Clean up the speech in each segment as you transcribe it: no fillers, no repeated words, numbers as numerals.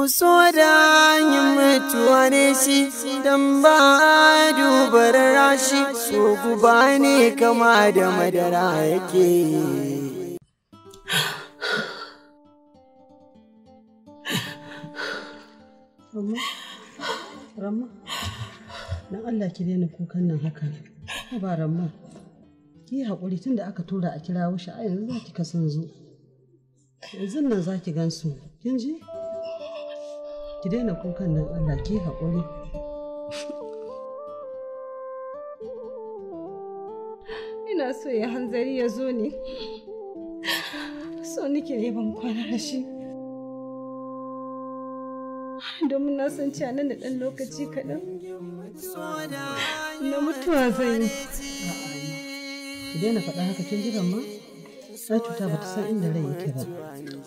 so da yin mutuwa ne shi don ba dubar rashi, so guba ne kama da madara yake. Ramma, don Allah ki daina kukan nan haka. Ba Ramma, ki yi haƙuri tun da aka tura a kira wushi a yanzu za ki kasan zo. Yanzu nan za ki gan su, kin ji? Ki daina kukan nan Allah, ki yi haƙuri. Ina so ya hanzari ya zo ne. So nake ne ban kwana da shi. Domin na san cewa nan da ɗan lokaci kaɗan na mutuwa zan yi. Ki daina faɗa haka kin ji Ramma? Ai cuta ba ta san inda rai yake ba.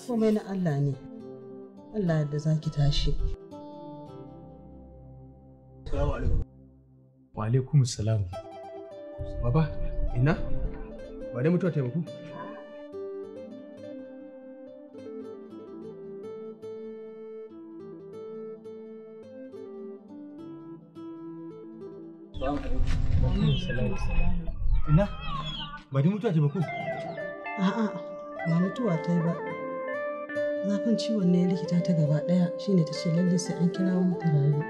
Komai na Allah ne. Allah yadda za ki tashi. Assalamu alaikum. Wa alaikum salam. Baba, ina? Ba dai mutuwa taimako? Ina? Ba dai mutuwa taimako? A'a, ba mutuwa ta yi ba. Zafin ciwon ne likita ta gaba ɗaya shine ta ce lalle sai an kira mata Rabi.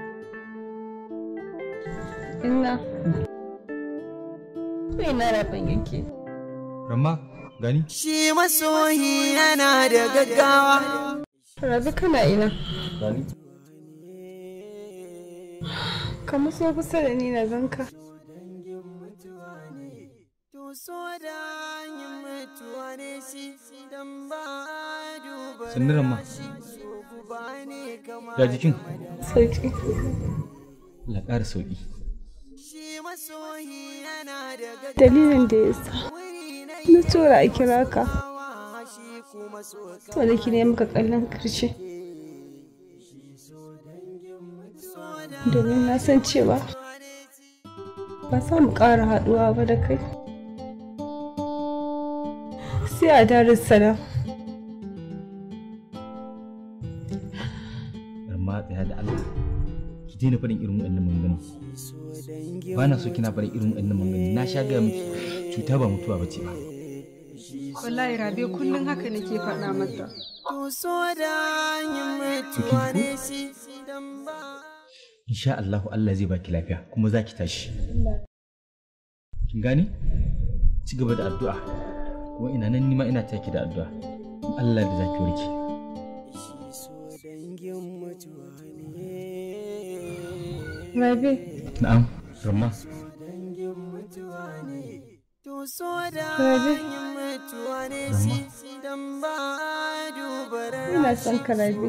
Inna. Ko ina Rabin yake? Ramma, gani? Shi masoyi yana da gaggawa. Rabi kana ina? Gani? Ka muso kusa da ni na ganka. Sannu Ramma. Ya jikin? Sauki. Allah ƙara sauƙi. Dalilin da ya sa na tura a kira ka. To da ki ne maka kallon ƙarshe. Domin na san cewa ba za mu ƙara haɗuwa ba da kai. Sai a Darussalam. Ramma tsaya da Allah. Ki daina faɗin irin waɗannan maganganu. Ba na so kina faɗin irin waɗannan maganganu. Na sha gaya miki cuta ba mutuwa ba ce ba. Wallahi Rabe kullum haka nake faɗa mata. Insha Allah Allah zai baki lafiya kuma za ki tashi. Kin gane? Ci gaba da addu'a. Kuma ina nan nima ina taki da addu'a. Allah da za ki warke. Rabe. Na'am, Ramma. Rabe. Ina son ka Rabe.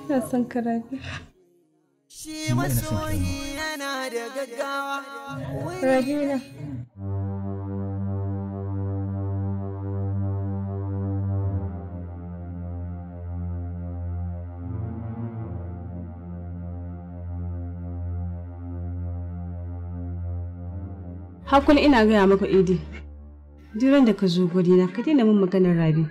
Ina son ka Rabe. Rabe na. Hakun ina gaya maka Idi, duk da ka zo gurina ka daina min maganar Rabi.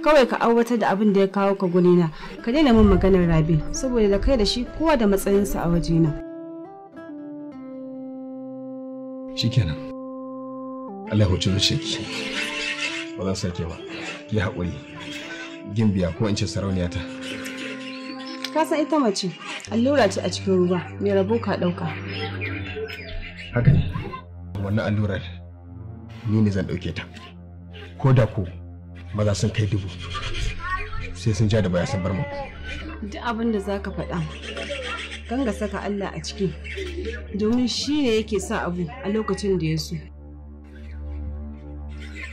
Kawai ka aiwatar da abin da ya kawo ka gurina, ka daina min maganar Rabi, saboda da kai da shi kowa da matsayinsa a wajena. Shikenan. Allah ya huce zuciyarki. Ba zan sake ba. Ki haƙuri. Gimbiya ko in ce sarauniya ta. Ka san ita mace, allura ce a cikin ruwa, mai rabo ka ɗauka. Haka ne. Wannan allurar ni ne zan ɗauke ta. Ko da ko maza sun kai 1000 sai sun ja da baya sun bar mu. Duk abin da zaka faɗa ganga saka Allah a ciki, domin shi ne yake sa abu a lokacin da ya so.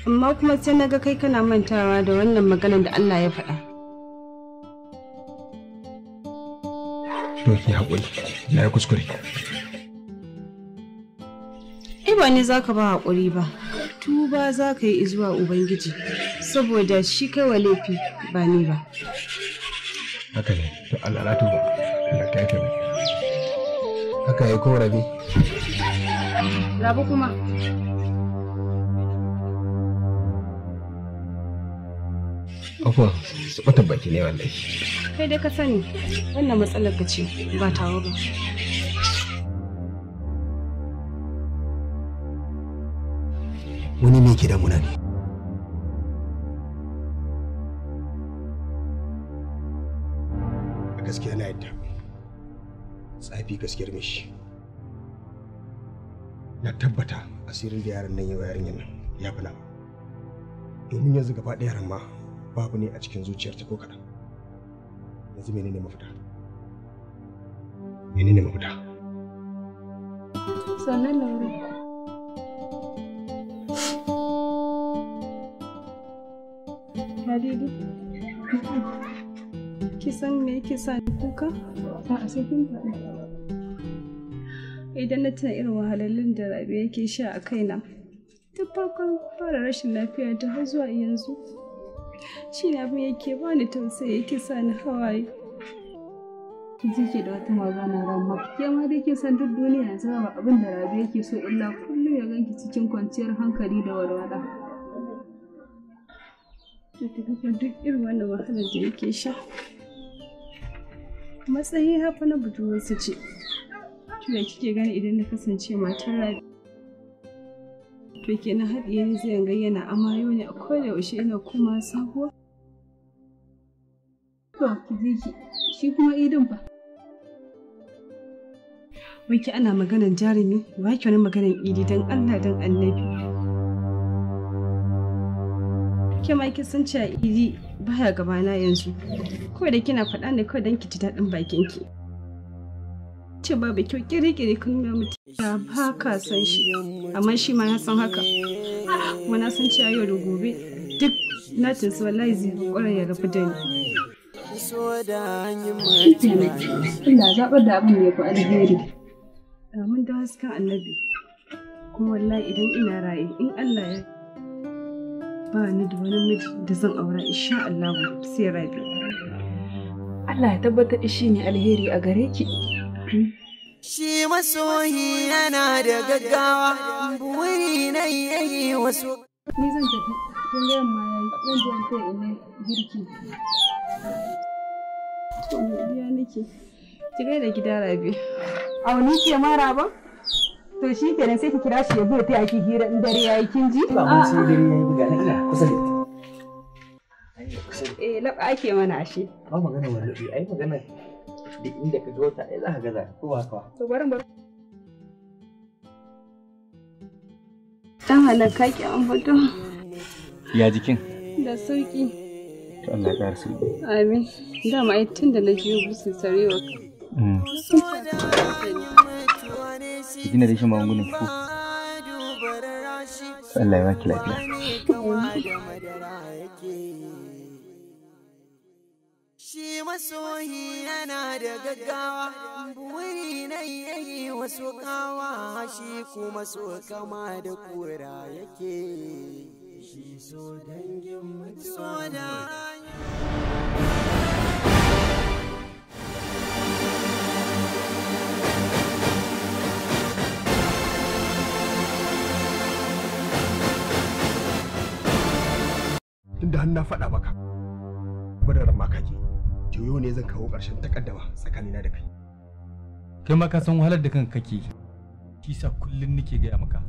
Amma kuma sai na ga kai kana mantawa da wannan maganar da Allah ya faɗa. To ki haƙuri, na yi kuskure. Ba ne za ka ba haƙuri ba, tuba za ka yi zuwa Ubangiji, saboda shi kai wa laifi ba ni ba. Haka ne, to Allah na tuba, Allah ka yake mai. Haka ya ko Rabi? Rabi kuma. Afuwa, su ɓata baki ne wallahi. Kai dai ka sani wannan matsalar ka ce ba tawo ba. Wani me ke damuna ne? A gaskiya na yadda. Tsafi gaskiyar mishi. Na tabbata asirin da yaran nan yawa yarinyar nan ya fi nawa. Domin yanzu gaba ɗaya yaran ma babu ne a cikin zuciyarta ko kaɗan. Yanzu menene mafita? Menene mafita? Sannan da wuri. Hadidi, ki san me yake sa ni kuka? A cikin faɗi. Idan na tuna irin wahalhalun da Rabi yake sha a kaina, tun farkon fara rashin lafiya ta har zuwa yanzu, shi ne abin yake bani tausayi yake sa ni hawaye. Ki ji ki da wata magana Ramma, ke ma dai kin san duk duniya yanzu ba abin da Rabi yake so illa kullum ya ganki cikin kwanciyar hankali da walwala. Duk irin wannan wahalar da yake sha. Matsayi hafa na budurwarsa ce. Da kike gani idan na kasance matar Rabi. To kenan haɗiye ni zai gayyana amayo ne a koda yaushe ina kuma sabuwa. To ki ji ki, shi kuma idin fa. Wai ki ana maganar jarumi, ba ki wani maganar idi dan Allah dan Annabi. Ke ma kin san cewa idi baya gabana yanzu. Kawai da kina faɗa ne kawai dan ki ji daɗin bakin ki. Ce babu kyau kire-kire kan nuna mutum ya ba ka san shi, amma shi ma ya san haka. Kuma na san cewa yau da gobe duk natinsu wallahi zai ƙwarar ya rabu da ni. Ina zaɓar da abin da ya fi alheri. Mun da hasken Annabi. Kuma wallahi idan ina raye in Allah ya ba ni da wani miji da zan aura insha Allah sai Rabi. Allah ya tabbatar shi ne alheri a gare ki. Shi masoyi yana da gaggawa, buri na yayi wasu. Ni zan tafi, kun ga yamma yayi, zan je kai ina girki. To biya nake. Ki ga da gida Rabi. Auni ke mara ba? To shi kenan sai ki kira shi ya zo ta yaki hira in dare yayi kin ji? Ba mun sai dare yayi buga na ina kusa da laba ake mana ashe. Ba magana wallahi, ai magana duk inda ka ga wata ai za ka gaza ko ba haka. To bari. Dan halaka ki an fito. Ya jikin? Da sauki. To Allah ya ƙara sauki. Amin. Dama ai tun da na jiyo busu sarewa. Ki gina da shi magungunan ki ko? Allah ya baki lafiya. Shi masoyi yana da gaggawa, buri na yayi wasu kawa, shi kuma so kama da kura yake. Shi so dangin mutuwa da Tunda har na faɗa maka, badarar maka ke. To yau ne zan kawo ƙarshen takaddama tsakanina da kai. Kai ma ka san wahalar da kanka kake. Shi sa kullun nake gaya maka.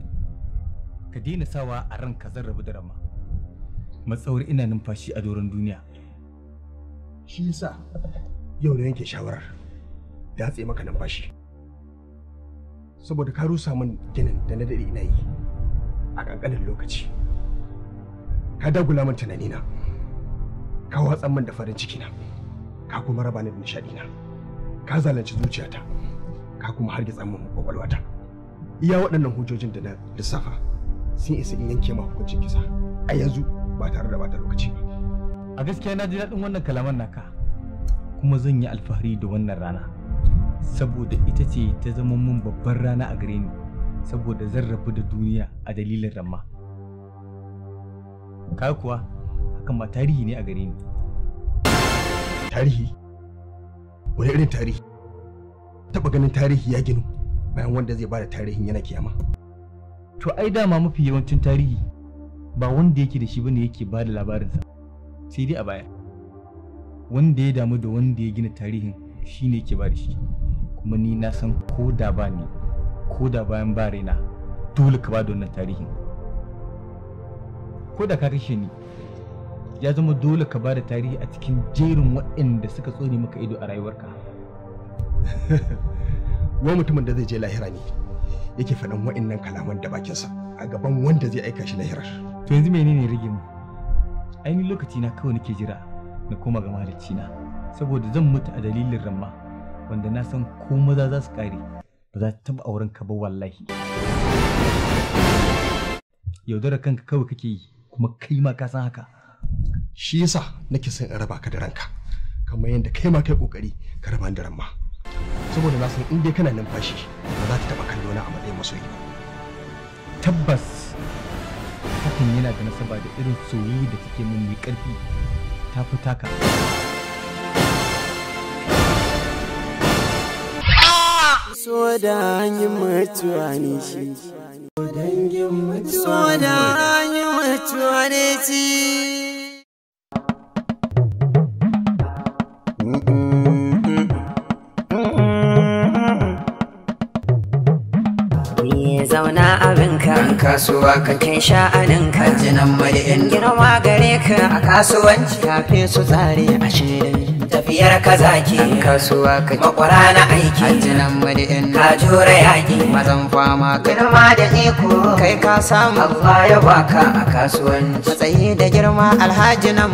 Ka daina sawa a ranka zan rabu da Rama. Matsawar ina numfashi a doron duniya. Shi yasa yau na yanke shawarar datse maka numfashi. Saboda ka rusa min ginin da na dade ina yi a ƙanƙanin lokaci. Ka dagula min tunanina. Ka watsa min da farin cikina. Ka kuma raba ni da nishadina. Ka zalunci zuciyata. Ka kuma hargitsa min kwakwalwata. Iya waɗannan hujjojin da na lissafa sun isa in yanke ma hukuncin kisa a yanzu ba tare da bata lokaci ba. A gaskiya na ji daɗin wannan kalaman naka, kuma zan yi alfahari da wannan rana saboda ita ce ta zama mun babbar rana a gare ni, saboda zan rabu da duniya a dalilin Ramma. Ka kuwa hakan ma tarihi ne a gare ni. Tarihi? Wani irin tarihi? Taɓa ganin tarihi ya ginu bayan wanda zai bada tarihin yana kiyama. To ai dama mafi yawancin tarihi ba wanda yake da shi bane yake bada labarinsa, sai dai a baya. wanda ya damu da wanda ya gina tarihin shine yake ba da shi, kuma ni na san ko da ba ni ko da bayan ba raina dole ka ba da wannan tarihin. Ko da ka kashe ni ya zama dole ka ba da tarihi a cikin jerin waɗanda suka tsone maka ido a rayuwarka. Wai mutumin da zai je lahira ne yake faɗan waɗannan kalaman da bakinsa a gaban wanda zai aika shi lahirar. To yanzu menene rage mu? Ainihin lokaci na kawai nake jira na koma ga mahalicci na, saboda zan mutu a dalilin Ramma wanda na san ko maza za su kare ba za ta taba auren ka ba wallahi. Yaudara kanka kawai kake yi kuma kai ma ka san haka. Shi yasa nake son in raba ka da ranka kamar yadda kai ma kai kokari ka raba da Ramma, saboda na san in dai kana numfashi ba za ta taba kallo na a matsayin masoyi ba. Tabbas hakan yana da nasaba da irin soyayya da take mun mai karfi ta fi taka. So da hanyar mutuwa ne shi, dangin mutuwa. So da hanyar mutuwa ne shi. Zauna abinka, ɗan kasuwa kake sha'aninka, jinan mali'in girma gare ka a kasuwanci, kafe su tsari a shirin tafiyar ka zaki. Ɗan kasuwa kake makwara na aiki, jinan mali'in ka jure yaƙi, mazan fama girma da iko kai ka samu Allah ya baka a kasuwanci, matsayi da girma alhaji nan